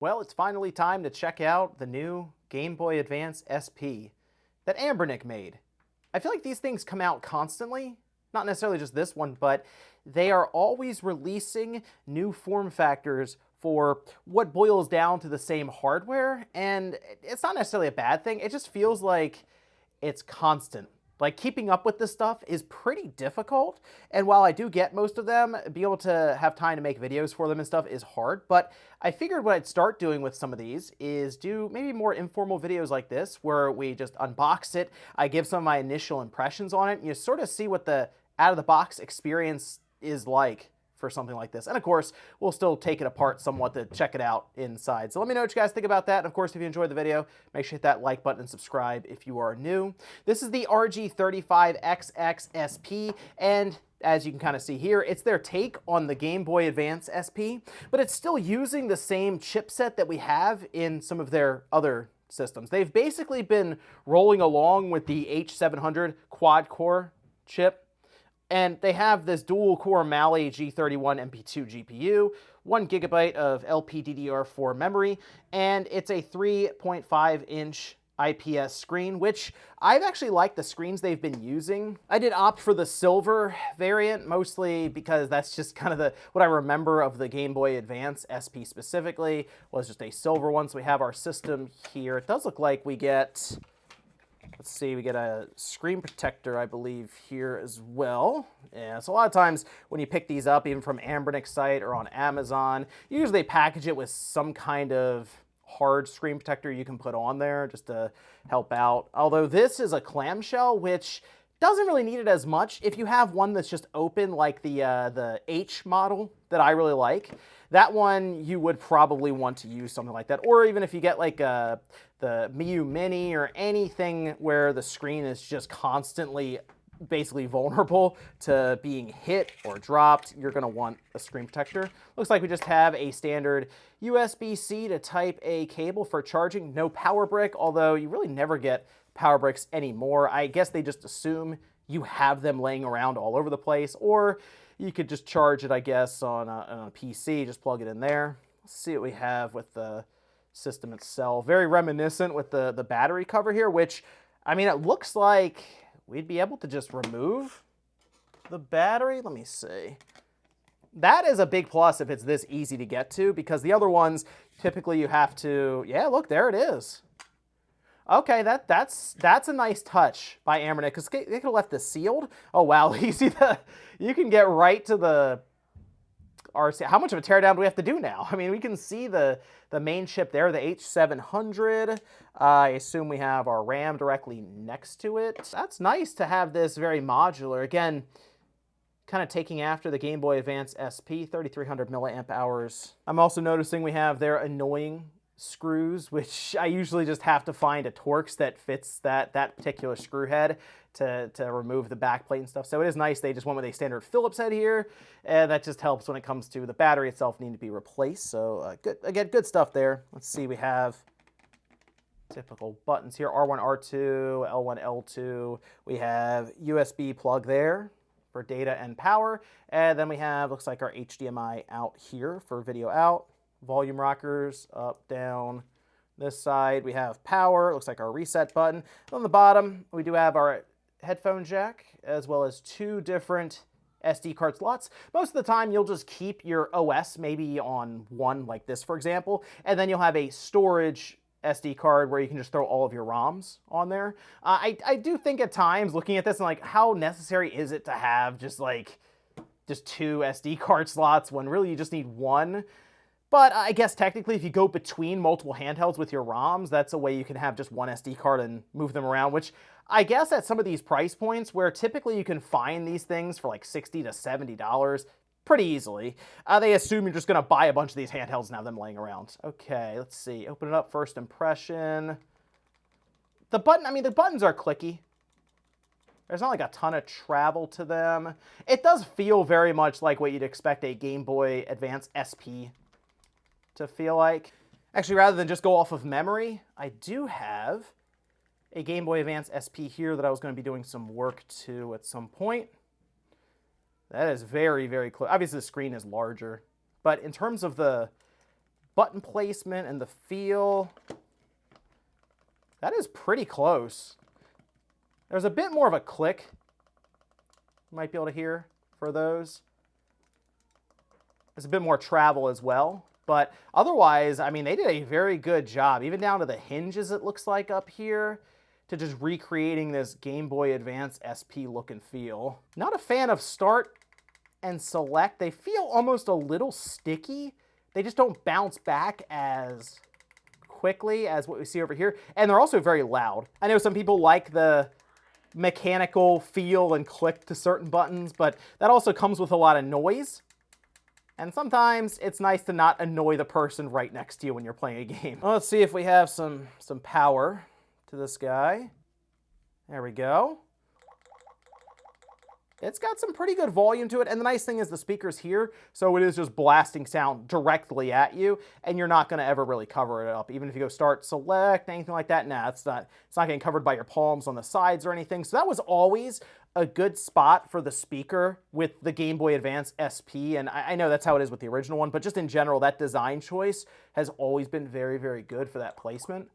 Well, it's finally time to check out the new Game Boy Advance SP that Ambernick made. I feel like these things come out constantly, not necessarily just this one, but they are always releasing new form factors for what boils down to the same hardware, and it's not necessarily a bad thing. It just feels like it's constant. Like, keeping up with this stuff is pretty difficult, and while I do get most of them, being able to have time to make videos for them and stuff is hard, but I figured what I'd start doing with some of these is do maybe more informal videos like this, where we just unbox it, I give some of my initial impressions on it, and you sort of see what the out-of-the-box experience is like for something like this. And of course, we'll still take it apart somewhat to check it out inside. So let me know what you guys think about that. And of course, if you enjoyed the video, make sure you hit that like button and subscribe if you are new. This is the RG35XXSP, and as you can kind of see here, it's their take on the Game Boy Advance SP, but it's still using the same chipset that we have in some of their other systems. They've basically been rolling along with the H700 quad-core chip, and they have this dual-core Mali G31 MP2 GPU, 1 GB of LPDDR4 memory, and it's a 3.5-inch IPS screen, which I've actually liked the screens they've been using. I did opt for the silver variant, mostly because that's just kind of what I remember of the Game Boy Advance SP specifically, was just a silver one. So we have our system here. It does look like we get... Let's see, we get a screen protector, I believe, here as well. Yeah, so a lot of times when you pick these up, even from Ambernick's site or on Amazon, usually they package it with some kind of hard screen protector you can put on there just to help out. Although this is a clamshell, which doesn't really need it as much. If you have one that's just open, like the H model that I really like, that one you would probably want to use something like that. Or even if you get like the Miu Mini or anything where the screen is just constantly basically vulnerable to being hit or dropped, you're going to want a screen protector. Looks like we just have a standard USB-C to Type A cable for charging. No power brick, although you really never get power bricks anymore. I guess they just assume you have them laying around all over the place, or you could just charge it, I guess, on a PC, just plug it in there. Let's see what we have with the system itself. Very reminiscent with the battery cover here, which, I mean, it looks like we'd be able to just remove the battery. Let me see. That is a big plus if it's this easy to get to, because the other ones, typically you have to, yeah, look, there it is. Okay, that's a nice touch by Ambernick, because they could have left this sealed. Oh wow, you see you can get right to the RC. How much of a teardown do we have to do now? I mean, we can see the main chip there, the H700. I assume we have our RAM directly next to it. That's nice to have this very modular. Again, kind of taking after the Game Boy Advance SP, 3300 milliamp hours. I'm also noticing we have their annoying screws, which I usually just have to find a Torx that fits that particular screw head to remove the back plate and stuff. So it is nice they just went with a standard Phillips head here, and that just helps when it comes to the battery itself needing to be replaced. So good, again, good stuff there. Let's see, we have typical buttons here, R1, R2, L1, L2. We have USB plug there for data and power, and then we have, looks like our HDMI out here for video out. Volume rockers, up, down. This side, we have power. It looks like our reset button. On the bottom, we do have our headphone jack, as well as 2 different SD card slots. Most of the time, you'll just keep your OS maybe on one, like this, for example, and then you'll have a storage SD card where you can just throw all of your ROMs on there. I do think at times, looking at this, and like, how necessary is it to have just 2 SD card slots when really you just need one? But I guess technically if you go between multiple handhelds with your ROMs, that's a way you can have just one SD card and move them around, which I guess at some of these price points where typically you can find these things for like $60 to $70 pretty easily, they assume you're just going to buy a bunch of these handhelds and have them laying around. Okay, let's see. Open it up, first impression. The buttons are clicky. There's not like a ton of travel to them. It does feel very much like what you'd expect a Game Boy Advance SP to feel like. Actually, rather than just go off of memory, I do have a Game Boy Advance SP here that I was going to be doing some work to at some point. That is very, very close. Obviously, the screen is larger, but in terms of the button placement and the feel, that is pretty close. There's a bit more of a click you might be able to hear for those. There's a bit more travel as well. But otherwise, I mean, they did a very good job, even down to the hinges, it looks like, up here, to just recreating this Game Boy Advance SP look and feel. Not a fan of start and select. They feel almost a little sticky. They just don't bounce back as quickly as what we see over here. And they're also very loud. I know some people like the mechanical feel and click to certain buttons, but that also comes with a lot of noise. And sometimes it's nice to not annoy the person right next to you when you're playing a game. Well, let's see if we have some power to this guy. There we go. It's got some pretty good volume to it, and the nice thing is the speaker's here, so it is just blasting sound directly at you, and you're not gonna ever really cover it up. Even if you go start, select, anything like that, nah, it's not getting covered by your palms on the sides or anything. So that was always a good spot for the speaker with the Game Boy Advance SP, and I know that's how it is with the original one, but just in general, that design choice has always been very, very good for that placement.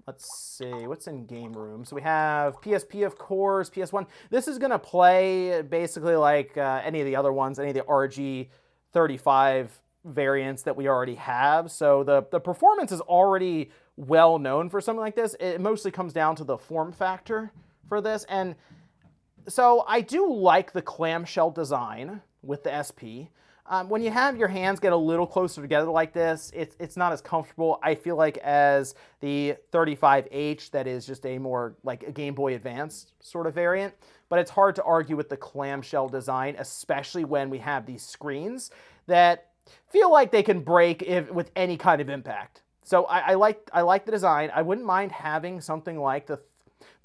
Let's see, what's in game room? So we have PSP, of course, PS1. This is gonna play basically like any of the other ones, any of the RG35 variants that we already have. So the performance is already well known for something like this. It mostly comes down to the form factor for this. And so I do like the clamshell design with the SP. When you have your hands get a little closer together like this, it's not as comfortable, I feel like, as the 35H that is just a more like a Game Boy Advance sort of variant. But it's hard to argue with the clamshell design, especially when we have these screens that feel like they can break with any kind of impact. So I like the design. I wouldn't mind having something like the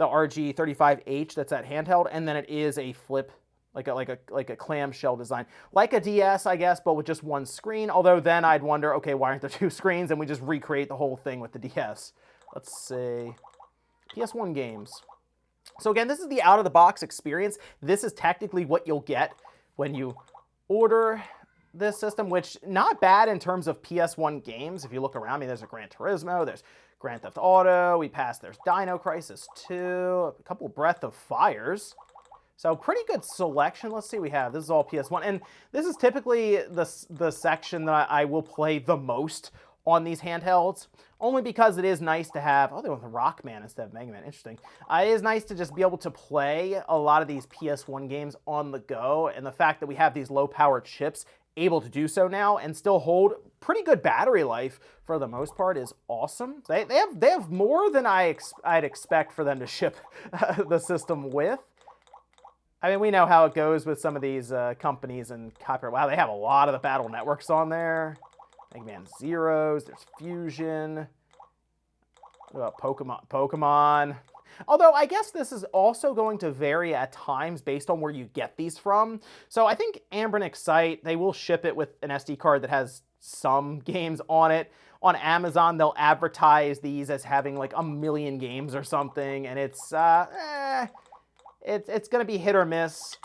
RG35H that's at handheld, and then it is a flip, like a clamshell design, like a DS, I guess, but with just one screen. Although then I'd wonder, okay, why aren't there two screens? And we just recreate the whole thing with the DS. Let's see, PS1 games. So again, this is the out-of-the-box experience. This is technically what you'll get when you order this system, which not bad in terms of PS1 games. If you look around me, there's a Gran Turismo, there's Grand Theft Auto, there's Dino Crisis 2, a couple Breath of Fires. So pretty good selection. Let's see what we have. This is all PS1. And this is typically the section that I will play the most on these handhelds, only because it is nice to have, oh, they went with Rockman instead of Mega Man, interesting. It is nice to just be able to play a lot of these PS1 games on the go, and the fact that we have these low-power chips able to do so now and still hold pretty good battery life for the most part is awesome. They have more than I'd expect for them to ship the system with. I mean, we know how it goes with some of these companies and copyright. Wow, they have a lot of the Battle Networks on there. Mega Man Zeros, there's Fusion. What about Pokemon? Although I guess this is also going to vary at times based on where you get these from. So I think Amber and Excite, they will ship it with an SD card that has some games on it. On Amazon, they'll advertise these as having like 1 million games or something, and it's going to be hit or miss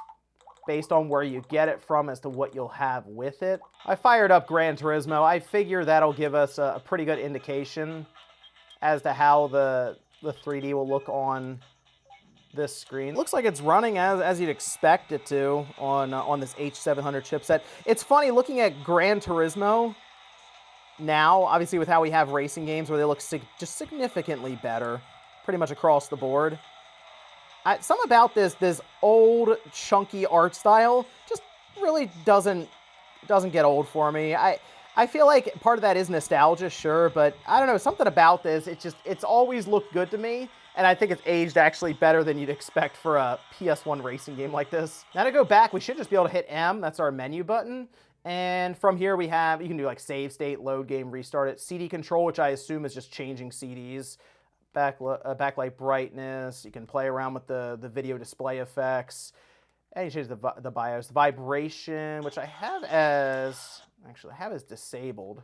based on where you get it from as to what you'll have with it. I fired up Gran Turismo. I figure that'll give us a pretty good indication as to how the 3D will look on this screen. Looks like it's running as you'd expect it to on this H700 chipset. It's funny looking at Gran Turismo now, obviously with how we have racing games where they look just significantly better, pretty much across the board. Something about this old chunky art style just really doesn't get old for me. I feel like part of that is nostalgia, sure, but I don't know, something about this, it's always looked good to me, and I think it's aged actually better than you'd expect for a PS1 racing game like this. Now to go back, we should just be able to hit M, that's our menu button, and from here we have, you can do like save state, load game, restart it, CD control, which I assume is just changing CDs, backlight brightness, you can play around with the video display effects, and you change the BIOS, the vibration, which I have as disabled.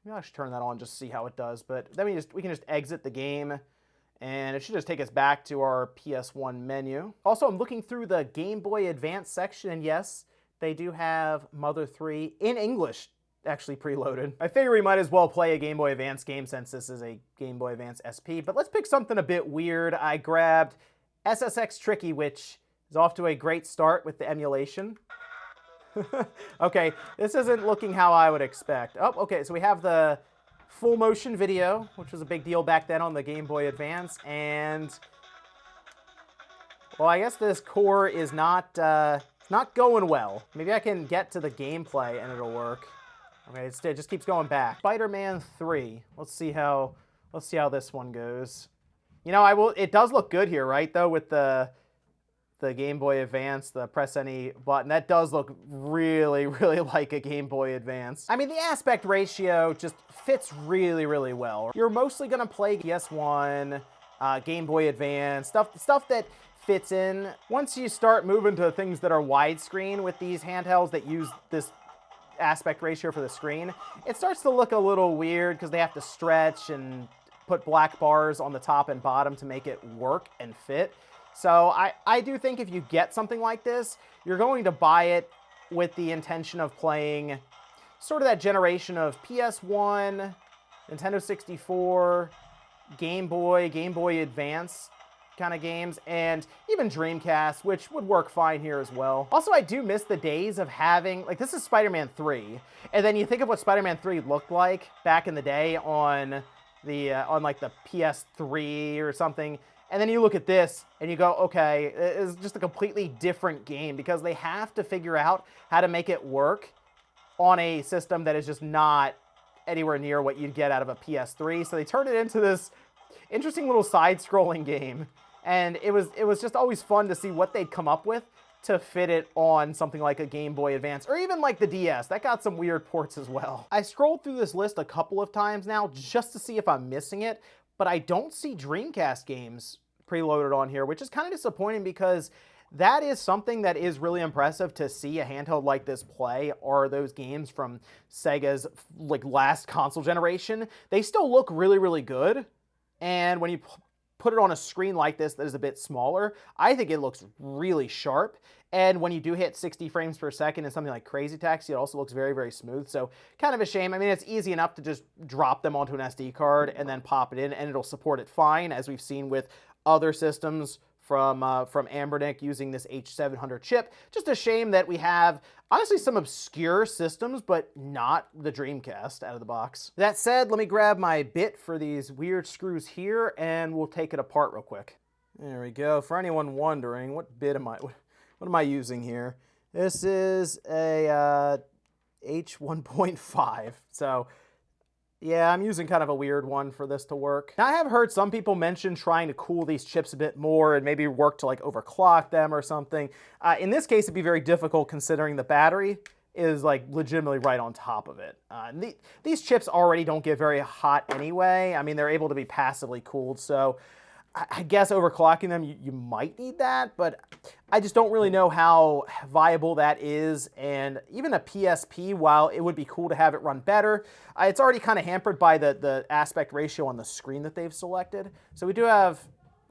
Maybe I should turn that on just to see how it does, but then we can just exit the game, and it should just take us back to our PS1 menu. Also, I'm looking through the Game Boy Advance section, and yes, they do have Mother 3 in English actually preloaded. I figure we might as well play a Game Boy Advance game since this is a Game Boy Advance SP, but let's pick something a bit weird. I grabbed SSX Tricky, which is off to a great start with the emulation. Okay, this isn't looking how I would expect. Oh, okay, so we have the full motion video, which was a big deal back then on the Game Boy Advance, and well, I guess this core is not going well. Maybe I can get to the gameplay and it'll work. Okay, it just keeps going back. Spider-Man 3. Let's see how this one goes. You know, it does look good here, right? Though with the Game Boy Advance, the press any button, that does look really, really like a Game Boy Advance. I mean, the aspect ratio just fits really, really well. You're mostly gonna play PS1, Game Boy Advance, stuff that fits in. Once you start moving to things that are widescreen with these handhelds that use this aspect ratio for the screen, it starts to look a little weird because they have to stretch and put black bars on the top and bottom to make it work and fit. So I do think if you get something like this, you're going to buy it with the intention of playing sort of that generation of PS1, Nintendo 64, Game Boy Advance kind of games, and even Dreamcast, which would work fine here as well. Also, I do miss the days of having, like, this is Spider-Man 3, and then you think of what Spider-Man 3 looked like back in the day on like the PS3 or something, and then you look at this and you go, okay, it's just a completely different game because they have to figure out how to make it work on a system that is just not anywhere near what you'd get out of a PS3. So they turned it into this interesting little side-scrolling game. And it was just always fun to see what they'd come up with to fit it on something like a Game Boy Advance, or even like the DS. That got some weird ports as well. I scrolled through this list a couple of times now just to see if I'm missing it, but I don't see Dreamcast games preloaded on here, which is kind of disappointing because that is something that is really impressive to see a handheld like this play, are those games from Sega's like last console generation. They still look really, really good. And when you put it on a screen like this that is a bit smaller, I think it looks really sharp. And when you do hit 60 frames per second in something like Crazy Taxi, it also looks very, very smooth. So kind of a shame. I mean, it's easy enough to just drop them onto an SD card and then pop it in, and it'll support it fine, as we've seen with other systems from Anbernic using this H700 chip. Just a shame that we have, honestly, some obscure systems, but not the Dreamcast out of the box. That said, let me grab my bit for these weird screws here, and we'll take it apart real quick. There we go. For anyone wondering, what bit what am I using here? This is a H1.5. So yeah, I'm using kind of a weird one for this to work. Now, I have heard some people mention trying to cool these chips a bit more and maybe work to like overclock them or something. In this case, it'd be very difficult considering the battery is like legitimately right on top of it. These chips already don't get very hot anyway. I mean, they're able to be passively cooled, so I guess overclocking them, you might need that, but I just don't really know how viable that is. And even a PSP, while it would be cool to have it run better, it's already kind of hampered by the aspect ratio on the screen that they've selected. So we do have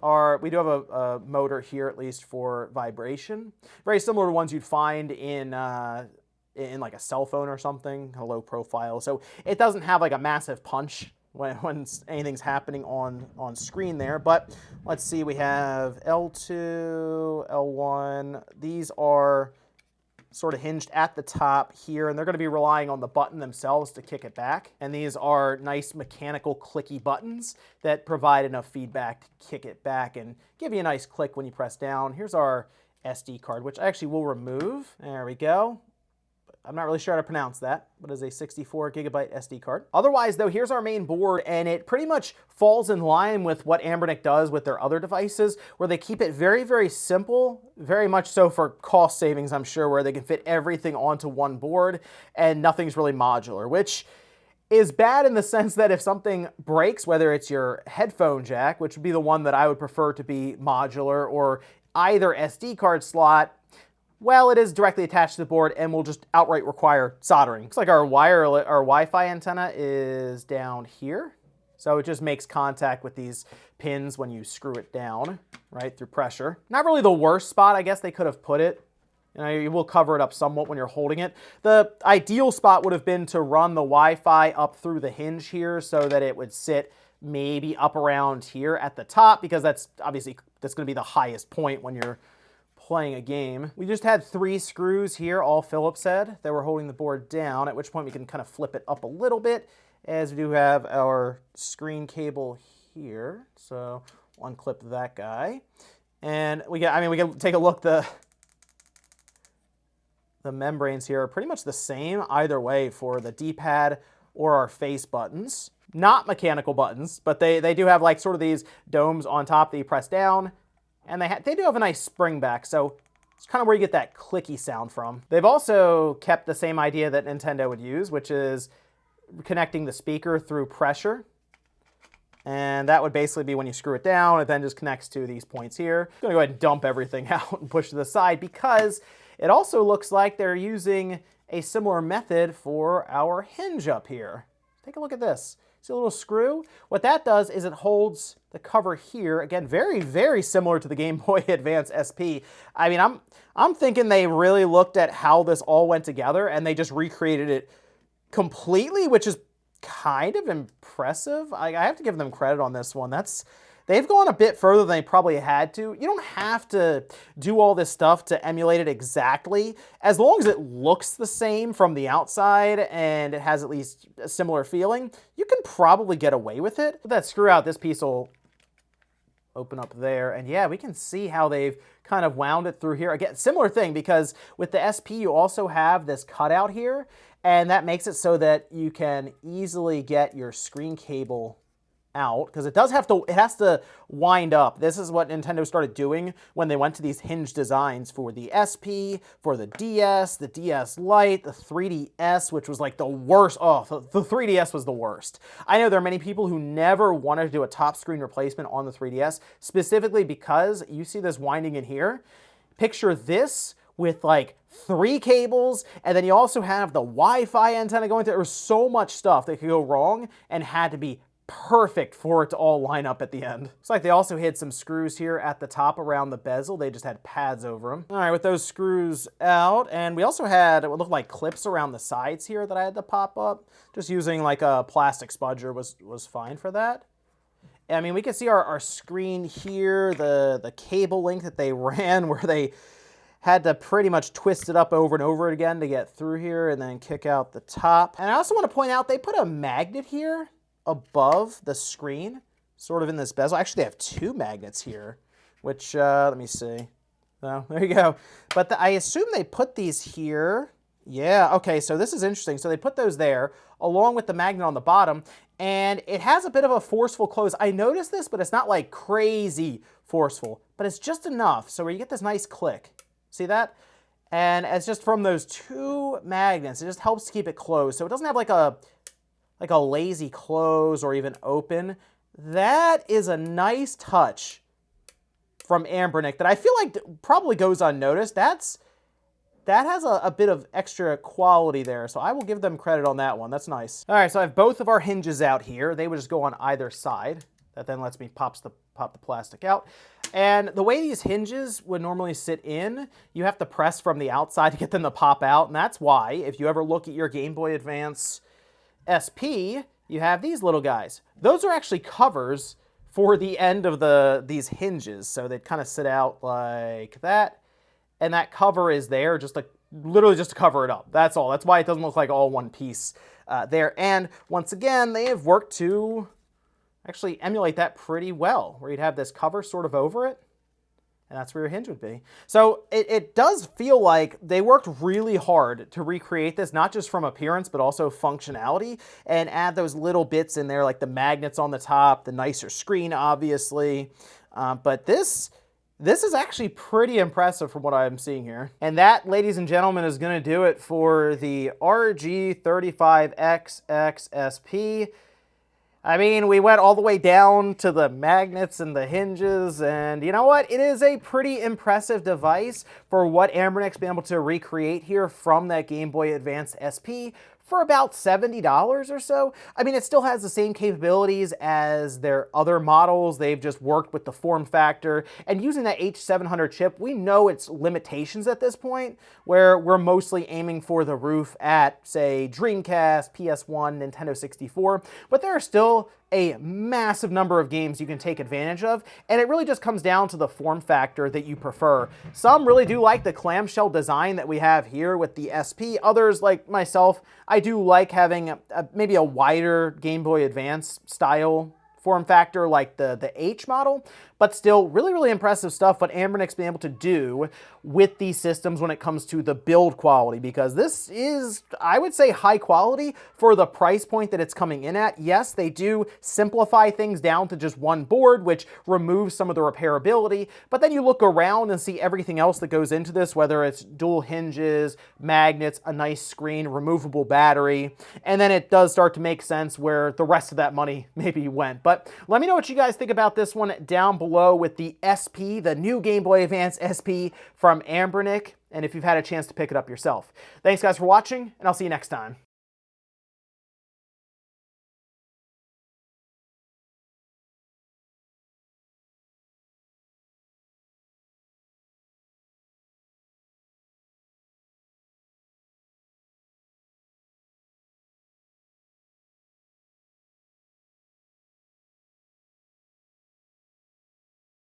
a motor here, at least for vibration, very similar to ones you'd find in like a cell phone or something, a low profile. So it doesn't have like a massive punch when anything's happening on screen there. But let's see, we have L2, L1. These are sort of hinged at the top here, and they're going to be relying on the button themselves to kick it back. And these are nice mechanical clicky buttons that provide enough feedback to kick it back and give you a nice click when you press down. Here's our SD card, which I actually will remove. There we go. I'm not really sure how to pronounce that, but it's a 64 gigabyte SD card. Otherwise, though, here's our main board, and it pretty much falls in line with what Anbernic does with their other devices, where they keep it very, very simple, very much so for cost savings, I'm sure, where they can fit everything onto one board, and nothing's really modular, which is bad in the sense that if something breaks, whether it's your headphone jack, which would be the one that I would prefer to be modular, or either SD card slot, well, it is directly attached to the board and will just outright require soldering. Looks like our Wi-Fi antenna is down here. So it just makes contact with these pins when you screw it down, right, through pressure. Not really the worst spot, I guess they could have put it, You know, you will cover it up somewhat when you're holding it. The ideal spot would have been to run the Wi-Fi up through the hinge here so that it would sit maybe up around here at the top, because that's obviously, that's going to be the highest point when you're playing a game. We just had 3 screws here, all Phillips head, that were holding the board down, at which point we can kind of flip it up a little bit, as we do have our screen cable here. So we'll unclip that guy. And we can take a look, the membranes here are pretty much the same either way for the D-pad or our face buttons. Not mechanical buttons, but they do have like sort of these domes on top that you press down, and they do have a nice spring back, so it's kind of where you get that clicky sound from. They've also kept the same idea that Nintendo would use, which is connecting the speaker through pressure. And that would basically be when you screw it down, it then just connects to these points here. I'm gonna go ahead and dump everything out and push to the side, because it also looks like they're using a similar method for our hinge up here. Take a look at this. See a little screw? What that does is it holds the cover here. Again, very, very similar to the Game Boy Advance SP. I mean, I'm thinking they really looked at how this all went together and they just recreated it completely, which is kind of impressive. I have to give them credit on this one. They've gone a bit further than they probably had to. You don't have to do all this stuff to emulate it exactly. As long as it looks the same from the outside and it has at least a similar feeling, you can probably get away with it. With that screw out, this piece will open up there. And yeah, we can see how they've kind of wound it through here. Again, similar thing, because with the SP, you also have this cutout here, and that makes it so that you can easily get your screen cable out, because it has to wind up. This is what Nintendo started doing when they went to these hinge designs for the SP, for the DS, the DS Lite, the 3DS, which was like the worst. Oh, the 3DS was the worst. I know there are many people who never wanted to do a top screen replacement on the 3DS, specifically because you see this winding in here. Picture this with like 3 cables, and then you also have the Wi-Fi antenna going through. There was so much stuff that could go wrong and had to be perfect for it to all line up at the end. Looks like they also hid some screws here at the top around the bezel. They just had pads over them. All right, with those screws out, and we also had what looked like clips around the sides here that I had to pop up. Just using like a plastic spudger was fine for that. I mean, we can see our screen here, the cable link that they ran, where they had to pretty much twist it up over and over again to get through here and then kick out the top. And I also want to point out they put a magnet here above the screen, sort of in this bezel. Actually, they have 2 magnets here, which, let me see. Oh, there you go. But I assume they put these here. Yeah, okay, so this is interesting. So they put those there, along with the magnet on the bottom, and it has a bit of a forceful close. I noticed this, but it's not like crazy forceful, but it's just enough, so where you get this nice click. See that? And it's just from those 2 magnets. It just helps to keep it closed, so it doesn't have like a lazy close or even open. That is a nice touch from Anbernic that I feel like probably goes unnoticed. That has a bit of extra quality there, so I will give them credit on that one. That's nice. All right, so I have both of our hinges out here. They would just go on either side. That then lets me pop the plastic out. And the way these hinges would normally sit in, you have to press from the outside to get them to pop out, and that's why, if you ever look at your Game Boy Advance SP, you have these little guys. Those are actually covers for the end of these hinges, so they kind of sit out like that, and that cover is there literally just to cover it up. That's all. That's why it doesn't look like all one piece there. And once again, they have worked to actually emulate that pretty well, where you'd have this cover sort of over it, and that's where your hinge would be. So it does feel like they worked really hard to recreate this, not just from appearance, but also functionality, and add those little bits in there, like the magnets on the top, the nicer screen, obviously. But this is actually pretty impressive from what I'm seeing here. And that, ladies and gentlemen, is going to do it for the RG35XXSP. I mean, we went all the way down to the magnets and the hinges, and you know what? It is a pretty impressive device for what Anbernic's been able to recreate here from that Game Boy Advance SP for about $70 or so. I mean, it still has the same capabilities as their other models. They've just worked with the form factor. And using that H700 chip, we know its limitations at this point, where we're mostly aiming for the roof at, say, Dreamcast, PS1, Nintendo 64. But there are still a massive number of games you can take advantage of, and it really just comes down to the form factor that you prefer. Some really do like the clamshell design that we have here with the SP. Others, like myself, I do like having maybe a wider Game Boy Advance style form factor like the H model, but still really impressive stuff what Anbernic's been able to do with these systems when it comes to the build quality, because this is, I would say, high quality for the price point that it's coming in at. Yes, they do simplify things down to just one board, which removes some of the repairability, but then you look around and see everything else that goes into this, whether it's dual hinges, magnets, a nice screen, removable battery, and then it does start to make sense where the rest of that money maybe went. But let me know what you guys think about this one down below with the SP, the new Game Boy Advance SP from Anbernic, and if you've had a chance to pick it up yourself. Thanks guys for watching, and I'll see you next time.